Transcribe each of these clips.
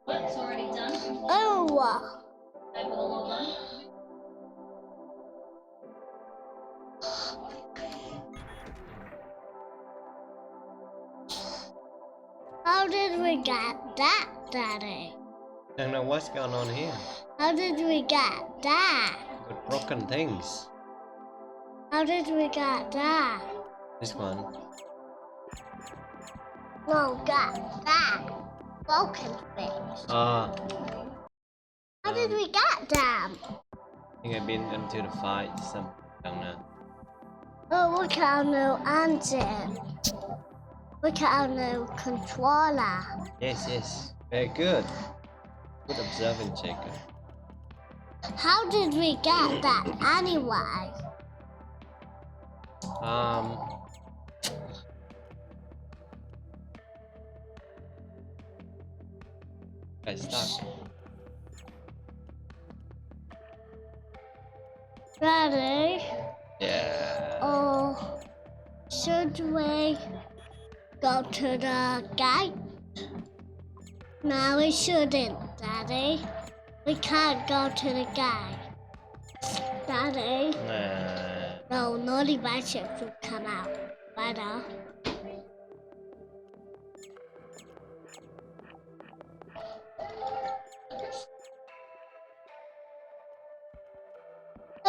Work's already done. Oh. Over the log line. How did we get that, Daddy? I don't know what's going on here. How did we get that? Got broken things. How did we get that? This one. No, got that. Broken things. Ah. How did we get them? I think I've been into the fight. Some down there. Oh, look at our new engine. Look at our new controller. Yes. Very good. Good observing, Jacob. How did we get that anyway? I stuck. Daddy? Yeah. Oh, should we go to the gate? No, we shouldn't, Daddy. We can't go to the gate. Daddy? No, naughty bicycles will come out. Better.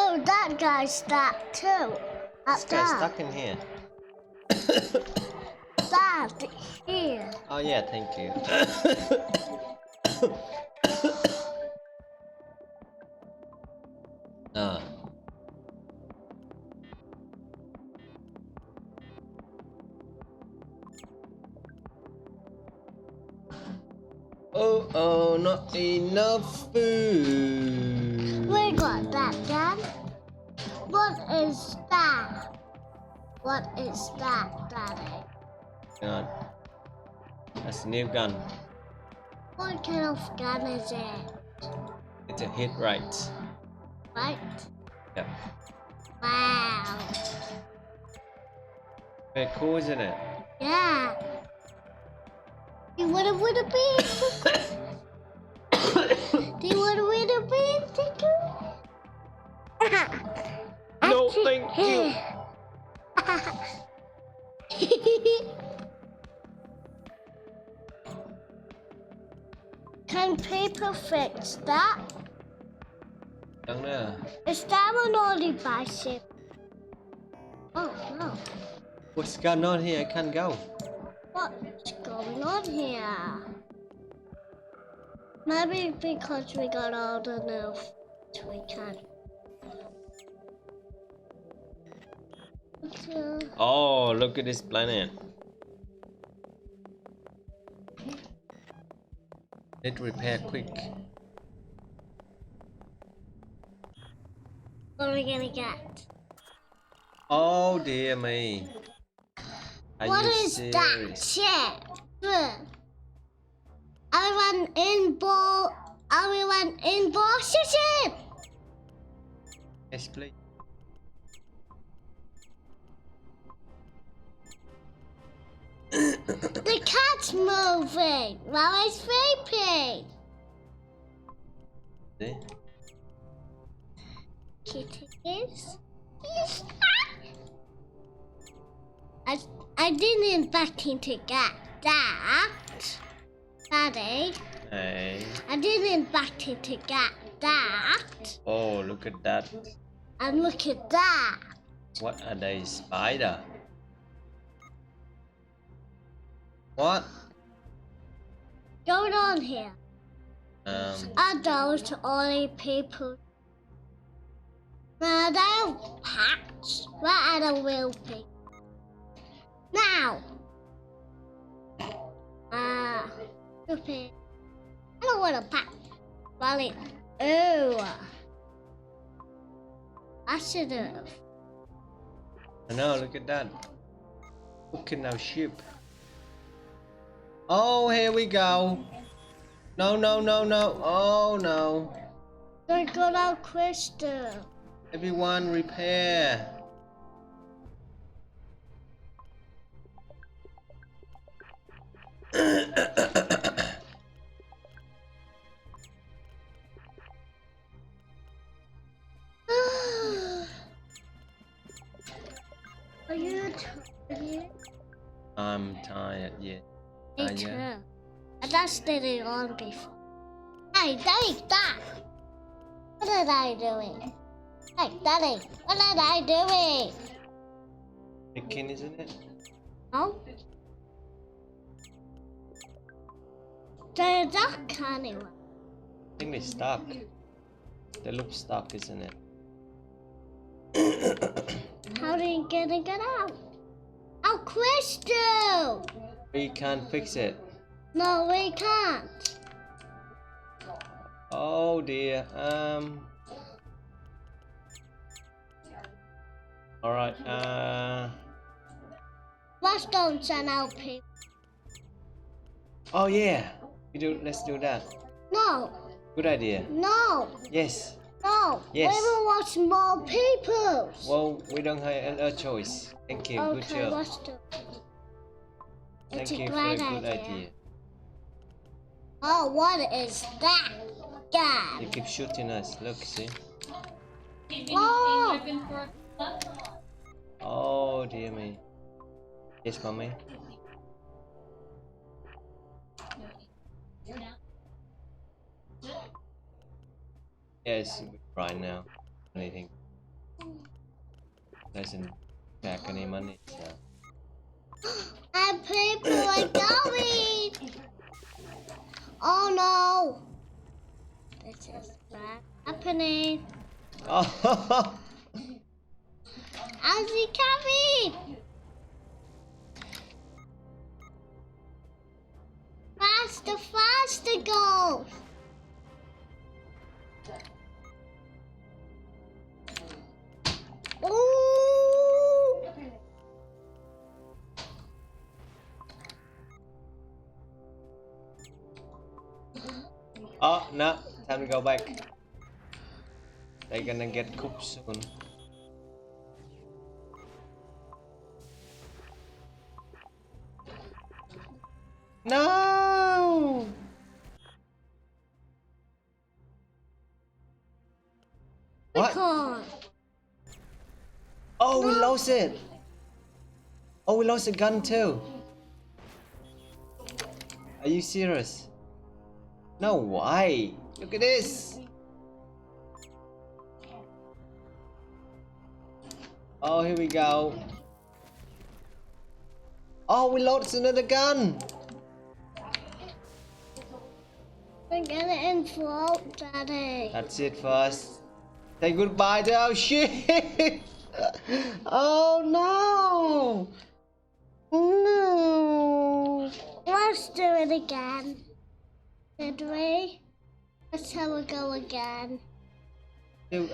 Oh, that guy's stuck too. This guy's stuck in here. Dad, here. Oh yeah, thank you. Ah. Oh, not enough food. We got that, Dad. What is that? What is that, Daddy? Hang on. That's a new gun. What kind of gun is it? It's a hit right. Right? Yeah. Wow. Very cool, isn't it? Yeah. Do you want to win a big Do you want to win a big ticket? No, thank you. Can people fix that? Don't know. Is that an only bicycle? Oh no. What's going on here? I can't go. What's going on here? Maybe because we got old enough we can. Oh, look at this planet. Need repair quick. What are we gonna get? Oh dear me. What is that ship? Everyone in position. Yes, please. The cat's moving while I'm sleeping. See? Kitty is. I didn't expect him to get that, Daddy. Hey. I didn't expect him to get that. Oh, look at that. And look at that. What are they? Spider? What? Going on here? Are those only people? No, they're pets. Where are the real people? Now. Stupid. I don't want a pet. Well, oh. I should have. I know, look at that. Look at our ship. Oh, here we go. No. Oh, no. They got our crystal. Everyone repair. Yeah. Me Yeah. too. I just did it on before. Hey, Daddy, stop! What am I doing? Hey, Daddy, what am I doing? Chicken, isn't it? No? They're duck anyway. I think they're stuck. They look stuck, isn't it? How are you gonna get out? Oh, Crystal! We can't fix it. No, we can't. Oh dear. All right. Let's don't send out people. Oh yeah. Let's do that. No, Good idea. no, Yes. no. Yes. We will watch more people. Well, we don't have a choice. Thank you. Good Okay, job. let's do it. It's Thank a you for a great good idea. Oh, what is that? You God. keep shooting us. Look, see. Whoa. Weapon for left. Oh dear me. Yes, mommy. Yes, right now. Anything doesn't back any money. So. And people are going. Oh no. This is bad happening. Oh. How's he coming? Faster, faster, go. Ooh. Oh no! Time to go back. They're gonna get cooked soon. No! What? Because Oh, we No. lost it. Oh, we lost a gun too. Are you serious? No way. Look at this. Oh, here we go. Oh, we lost another gun. we're getting float, Daddy. That's it for us. Say goodbye to our ship. Oh no. No. Let's do it again. Did we? Let's have a go again.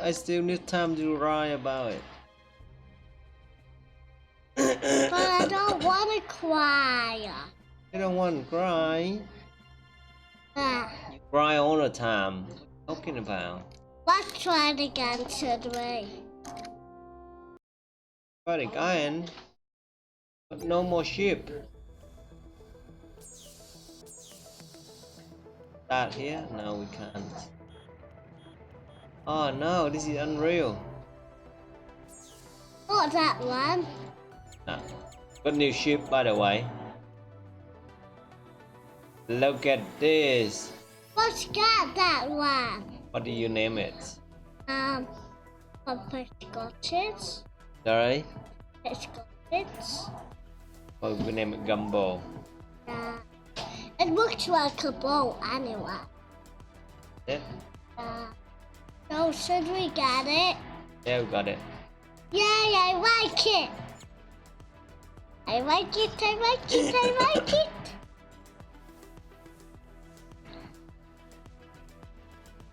I still need time to write about it. But I don't want to cry. You don't want to cry. Ah, You cry all the time. What are you talking about? let's try it again, should we? Try it again. But no more ship. Start here? No, we can't. Oh no, this is unreal. Not that one. No. Got new ship, by the way. Look at this. Let's get that one. What do you name it? Puppet Scotches. Sorry? Scotches. Well, we name it Gumbo. It looks like a boat anyway. Yeah? So should we get it? Yeah, we got it. Yay, I like it. I like it, I like it, I like it.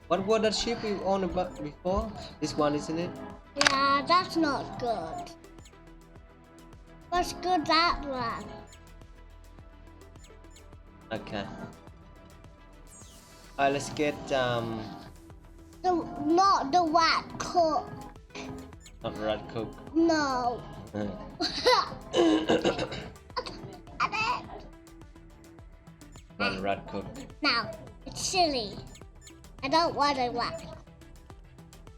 What was that ship you owned about before? This one, isn't it? Yeah, that's not good. What's good that one? Okay. Alright, let's get Not the white cook. not rat cook. No. Not rat cook. Now, it's silly. I don't want a white,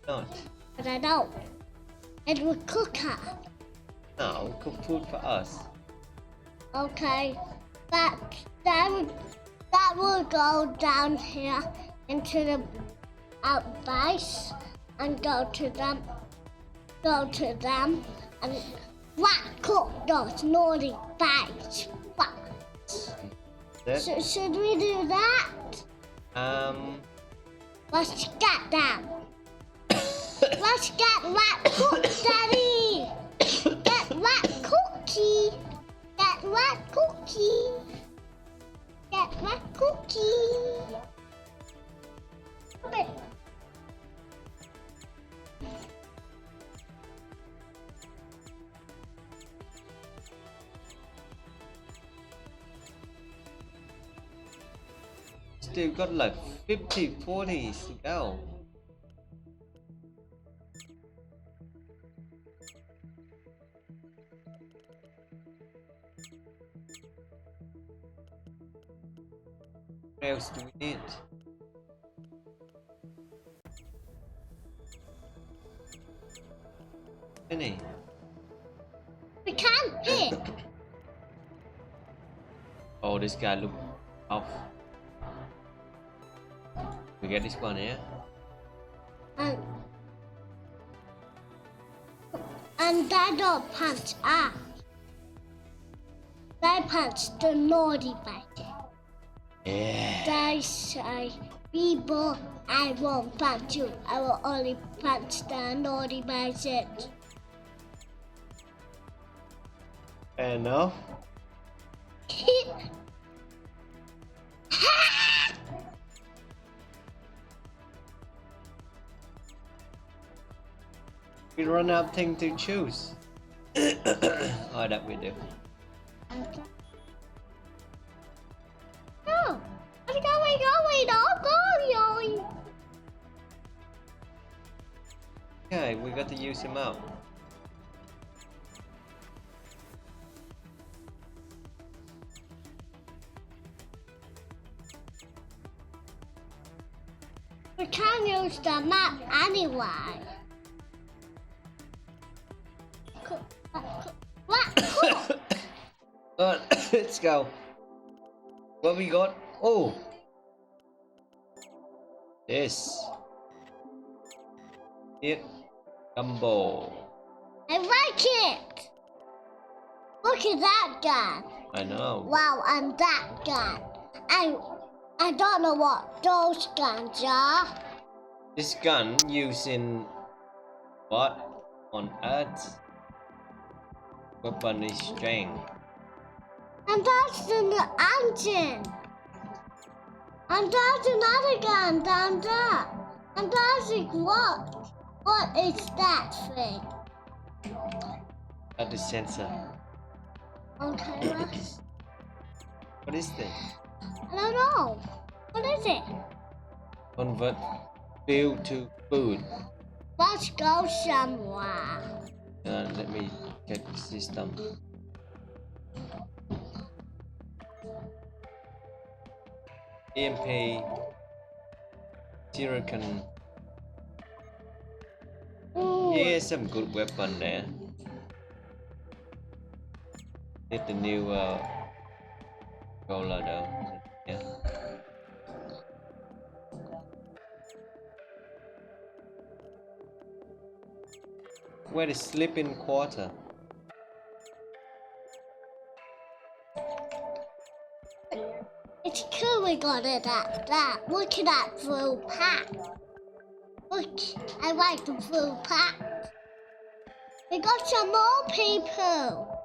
Not. but I don't. It will cook her. No, cook food for us. Okay. That that will go down here into the out base and go to them and whack up those naughty bags. So, should we do that? Let's get them. Let's get that cook, Daddy. Get that cookie. Get that cookie. Get that cookie. Come here. Still got like 50, 40 to go. What else do we need? Any? We can't hit. Oh, this guy look off. We get this one here. And they don't punch us. They punch the naughty bag. Yeah. They say, people, I won't punch you. I will only punch the naughty bag. Fair enough. We run out of things to choose. Oh, that we do. No, I'm going. Okay, we got to use him out. We can't use the map anyway. What? Alright, let's go. What we got? Oh! This. It. Gumbo. I like it. Look at that gun. I know. Wow, and that gun. I don't know what those guns are. This gun using what on earth? Weapon is strength. And that's the engine. And that's another gun down there. And that's like what? What is that thing? At the sensor. Okay, Russ. What is this? I don't know. What is it? Convert fuel to food. Let's go somewhere. Let me check the system. EMP. Shuriken. Ooh. Yeah, some good weapon there. Need the new controller though. Yeah. Where is sleeping quarter? It's cool we got it at that. Look at that full pack. Look, I like the full pack. We got some more people.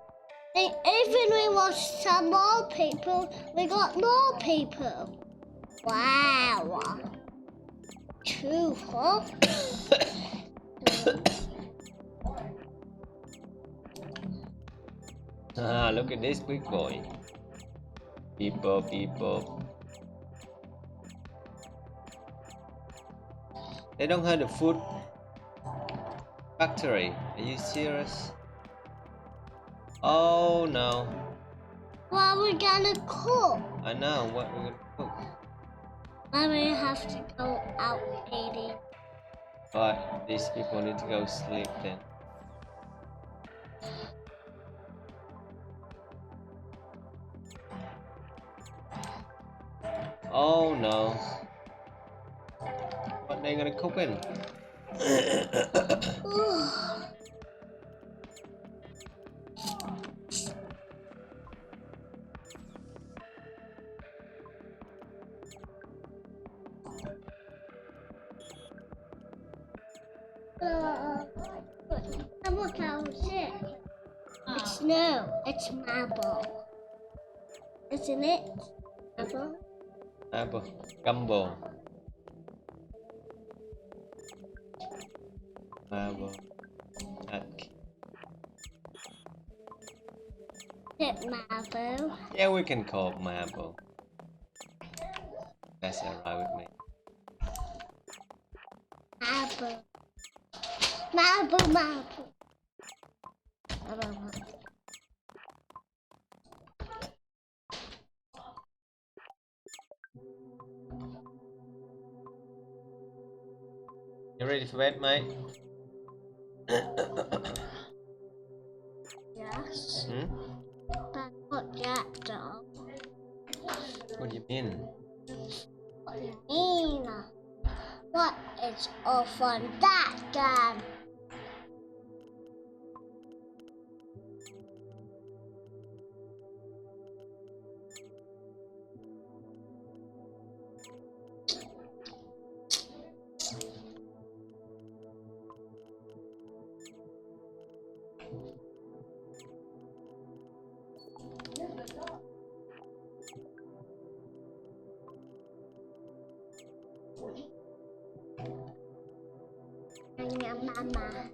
And even we want some more people, we got more people. Wow. True, huh? Ah, look at this big boy. People, people. They don't have the food factory. Are you serious? Oh no. Well, we're gonna cook. I know what we're gonna cook. Then we have to go out eating. But these people need to go sleep then. Oh no. What they gonna cook in? And look how it. It's no, it's marble. Isn't it? Marble. Apa? Gumbo. Marble. Okay. Is it marble? Yeah, we can call it marble. That's alright with me. Marble. Marble, marble. Marble. You ready for bed, mate? Yes. Hmm? But not yet, though. What do you mean? What do you mean? What is off on that gun? Mama.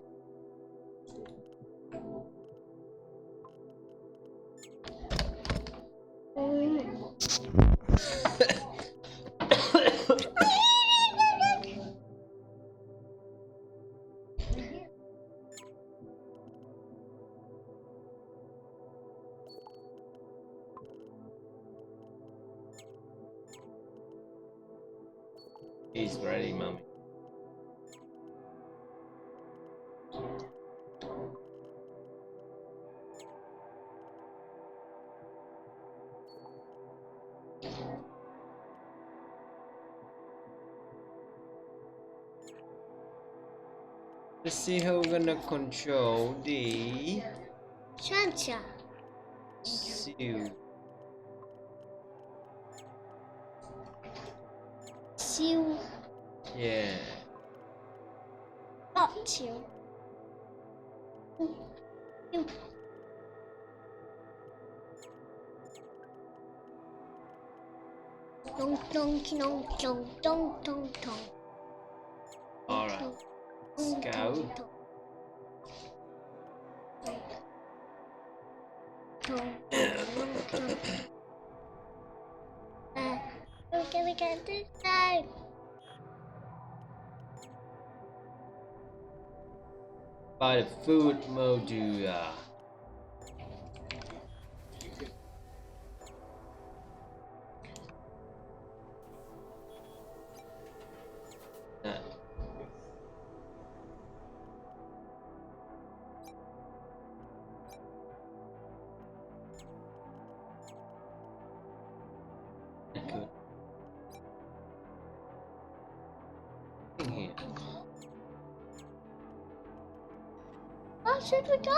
He's ready, mummy. Let's see how we're gonna control the Santa. seal. Seal. Yeah. Not seal. You. Dong dong dong dong dong dong dong. Alright. Let's go. Okay, we got this time. By the food module. Good. In here. Where should we go?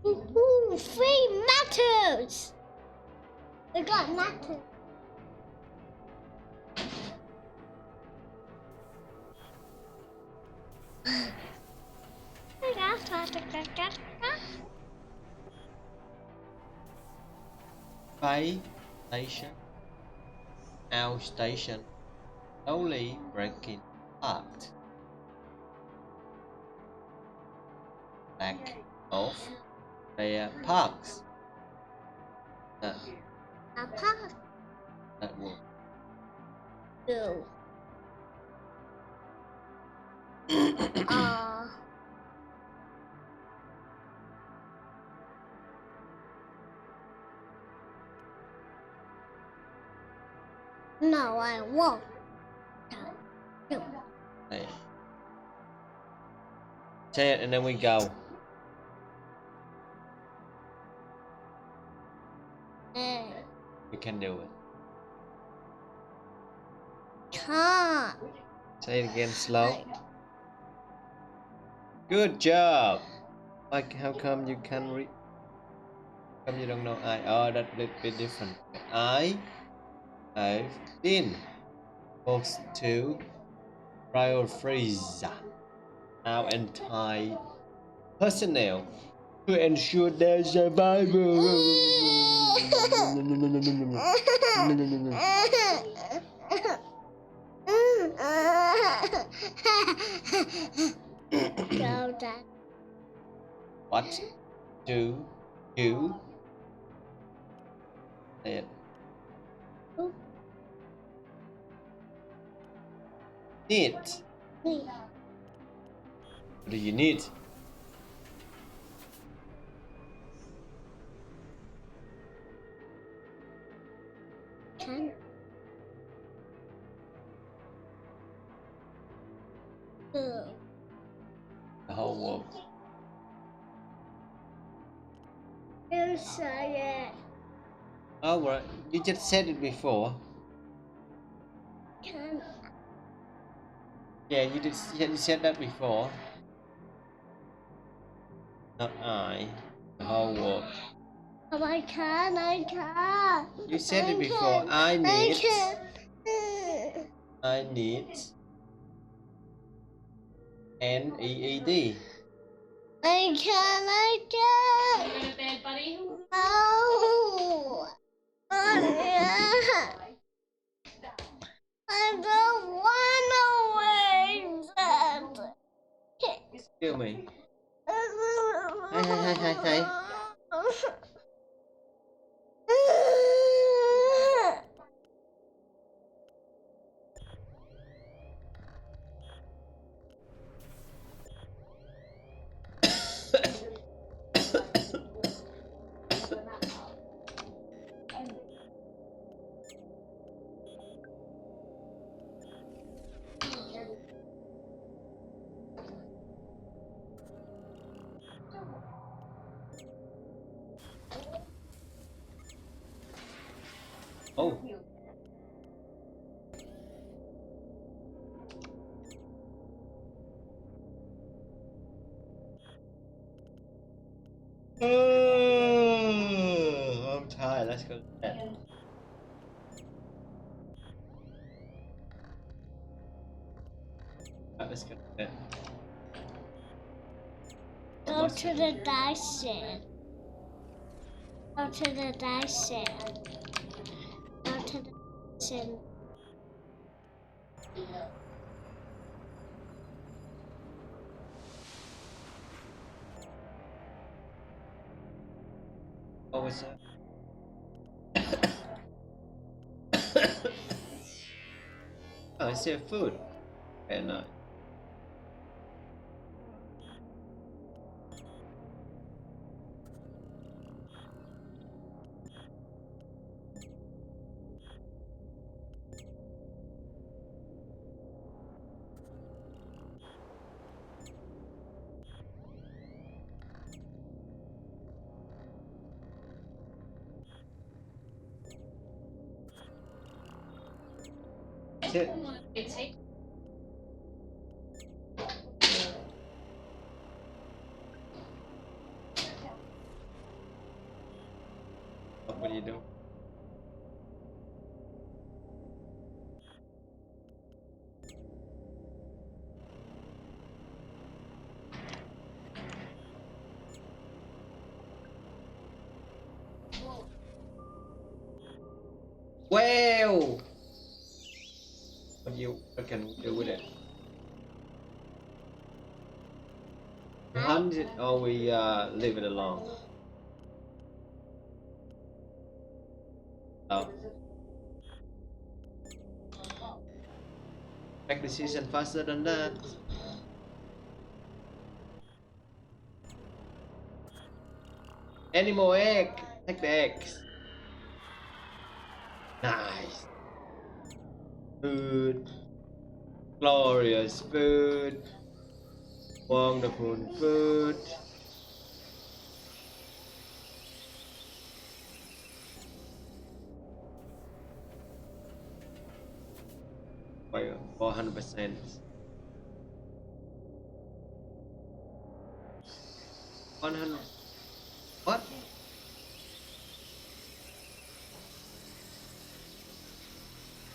Ooh, 3 matters. We got matters. Bay station. Our station. Slowly breaking apart. Back off their parks. Papa. That will. No. No, I won't. No. Hey. Say it and then we go. You can do it. Can't. Say it again slow. Good job. Like how come you can't read? How come you don't know I? Oh, that's a little bit different. I've been forced to prioritize our entire personnel to ensure their survival. Go, Dad. What do you say it? Need? Me. What do you need? Can. The The whole world. You say it. Oh, right. You just said it before. Can. Yeah, you said that before. Not I. The whole world. Oh, I can. You said it I before. can. I need. can. I need. NEED. I can. You go to bed, buddy? No. I don't want to wait. Excuse me. Hey. Oh. I'm tired. Let's go to bed. Right, let's go to bed. Go to the Dyson. Go to the Dyson. Go to the Dyson. What was that? Oh, it's their food. Very nice. That's it. What do you do? Well, what can we do with it? We hunt it or we leave it alone? Oh. Make decision faster than that. Any more egg? Take the eggs. Nice. Food. Glorious food. Wonderful food. By 400%. What?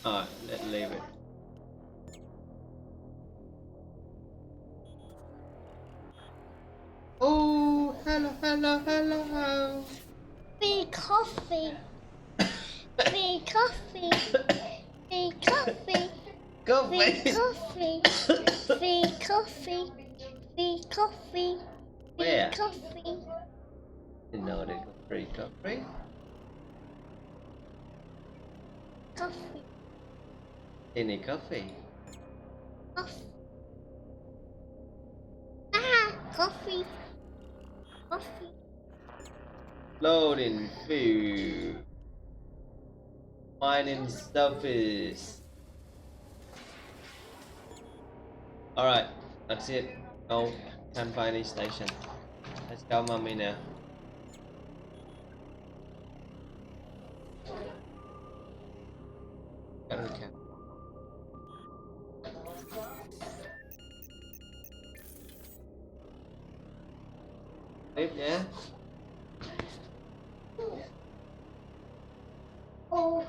Alright, let's leave it. Oh, hello. Free coffee. Free coffee. Free coffee. Go Free away. coffee. Free coffee. Free coffee. Free Where? coffee. You know they got free coffee. Coffee. Any coffee? Coffee. Ah, coffee. Coffee. Loading food. Mining surface. Alright, that's it. No, can't find any station. Let's go, mommy now. Got it, okay. Tiếp nhé. Oh.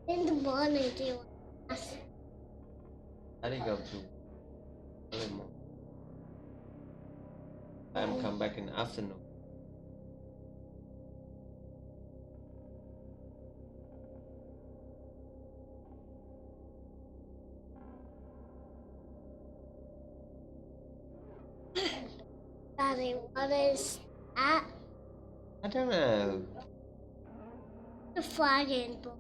In the morning, do you want to I didn't go to early morning. I'm come back in the afternoon. Daddy, what is that? I don't know. The flying book.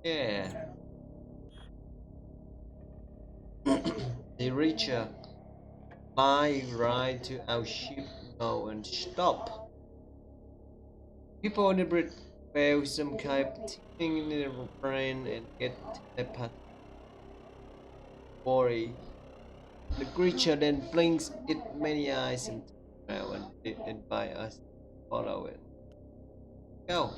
Yeah. The richer fly right to our ship now and stop. People on the bridge feel some kind of tingling in their brain and get telepathic. Worry. The creature then blinks its many eyes and turns around and invite us to follow it. Go.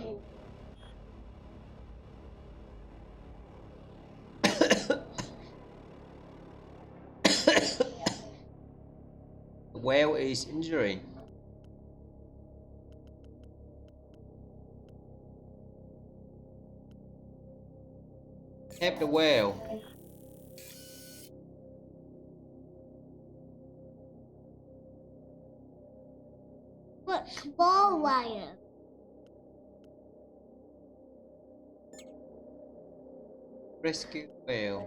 The whale is injuring. Help the whale. Look, ball wire. Rescue whale.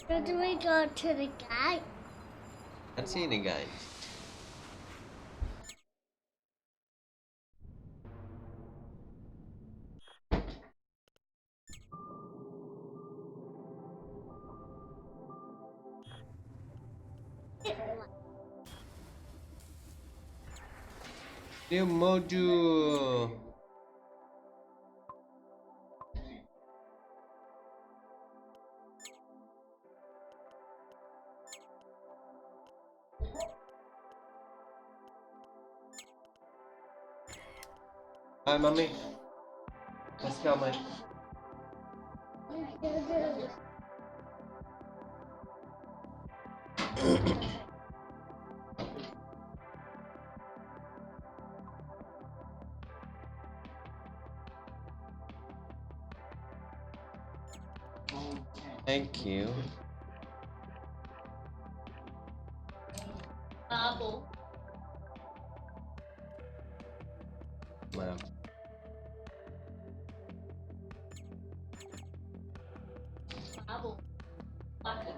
Where do we go to the guy? Can't see any guys. New module. Hi, mommy. Let's go, man. Thank you. Apple. Well, Apple. Bucket.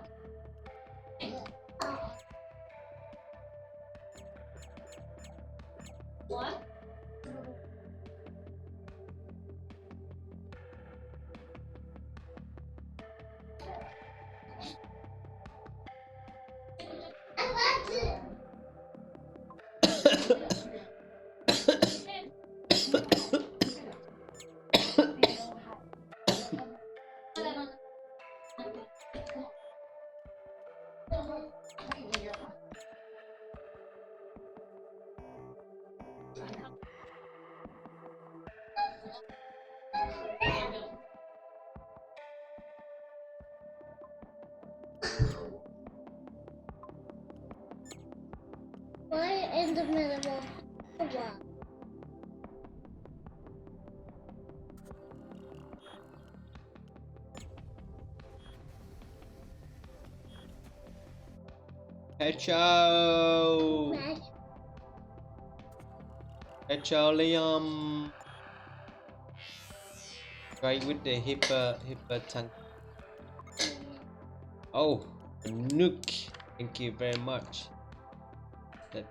What? in the middle of the wall. Hello. Right. Hello, Liam. Try with the hipper tank. Oh, a nuke. Thank you very much. That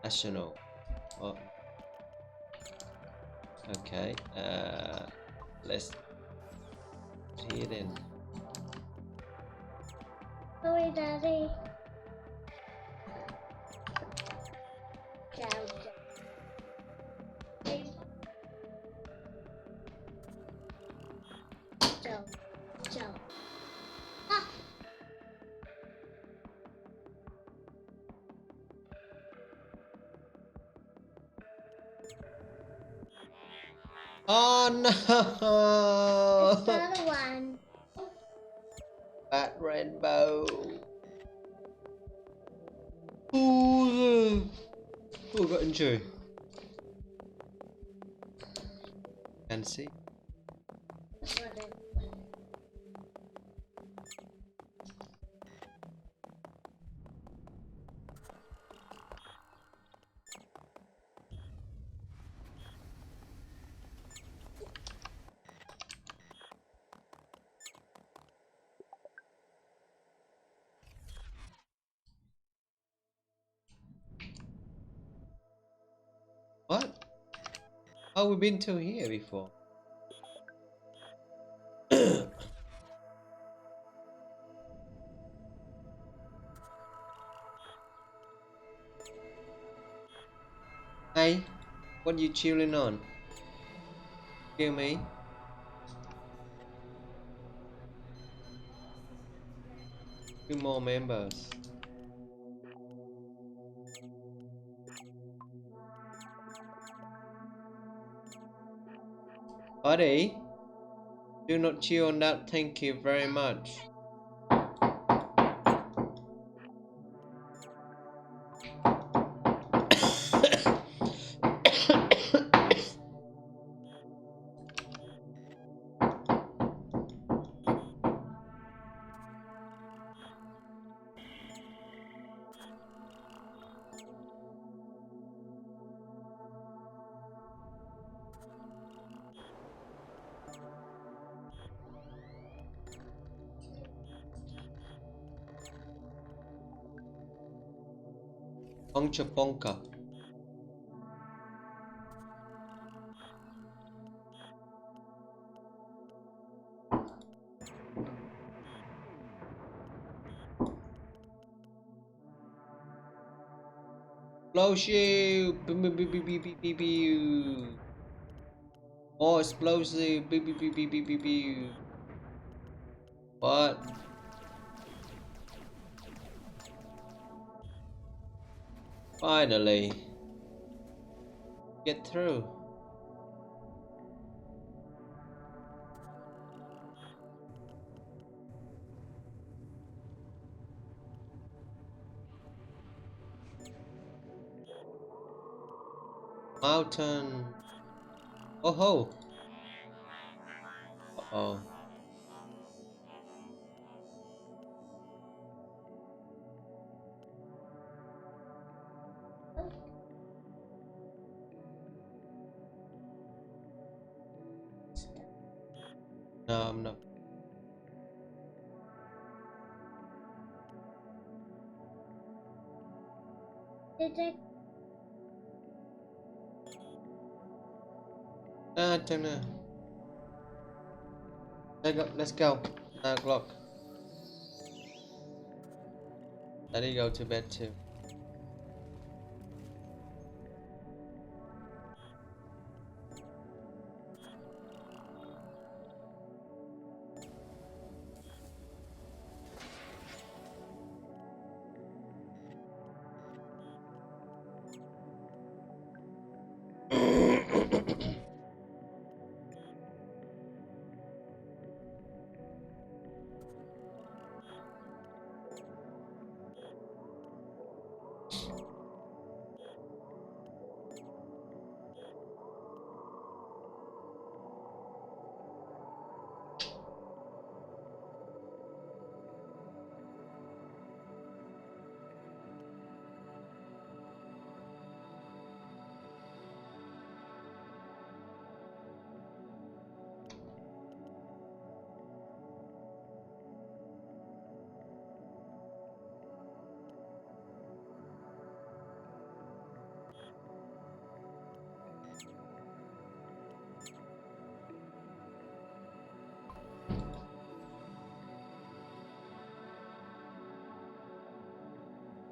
national. Oh. Okay. Let's see then. Sorry, Daddy. Down. So. Ah. Oh It's no! another one. Bad rainbow. Ooh, who got injured? Can see. What? Oh, we've been to here before. Hey, what you chilling on? Kill me. Two more members. Buddy, do not chew on that. Thank you very much. Poncha ponka. Explosive! More explosive! What? Finally! Get through! Mountain! Oh ho! Uh oh. No, I'm not. Did I? Ah, time now. Let's go. 9 o'clock. I need to go to bed too.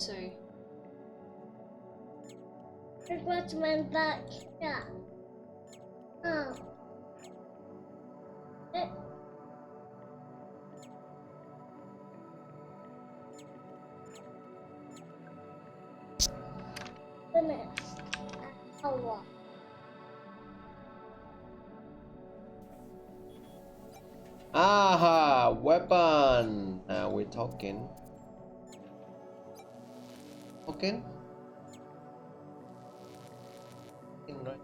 2. I got my back. Yeah. Oh. Eh. Finish. Oh, what? Aha, weapon. Now we're talking. Okay. Right.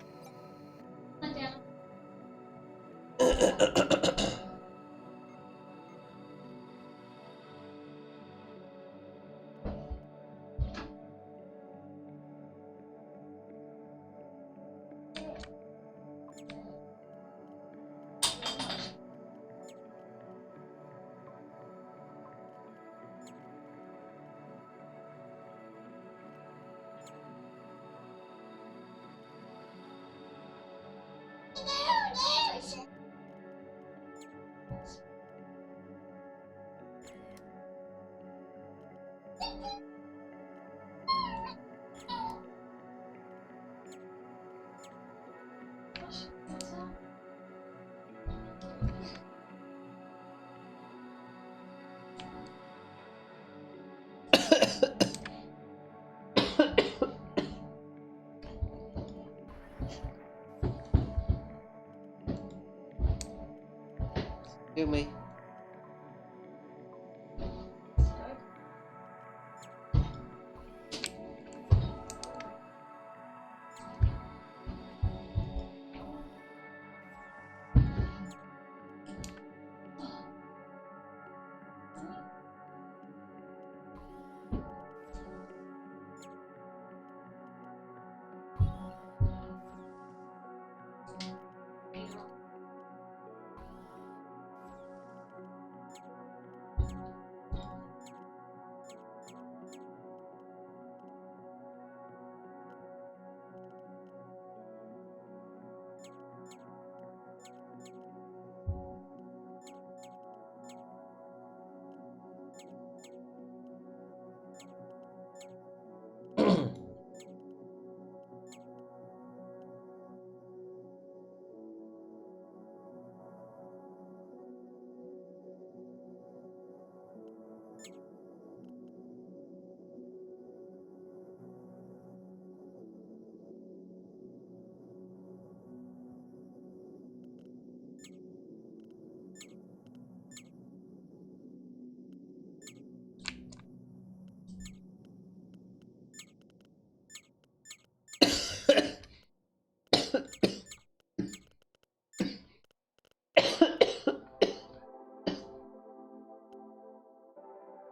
Excuse me.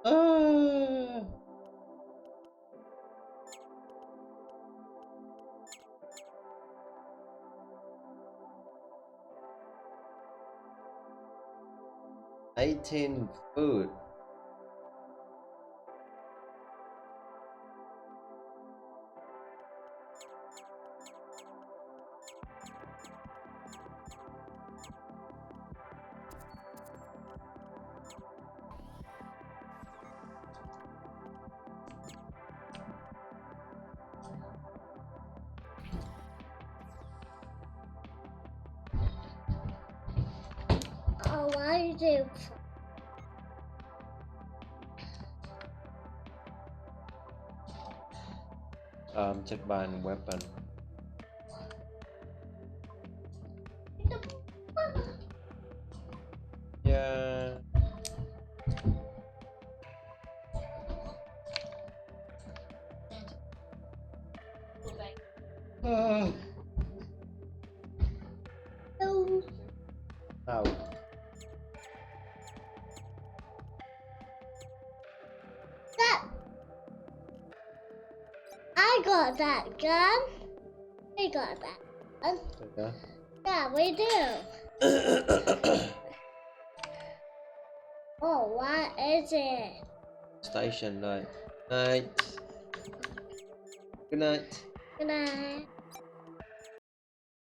Ah. 18 food. Oh, I do. Check bàn weapon. Yeah. Ah. Oh, Ow. that. I got that gun. We got that gun. Yeah. Yeah, we do. Oh, what is it? Station night. Night. Good night. Good night.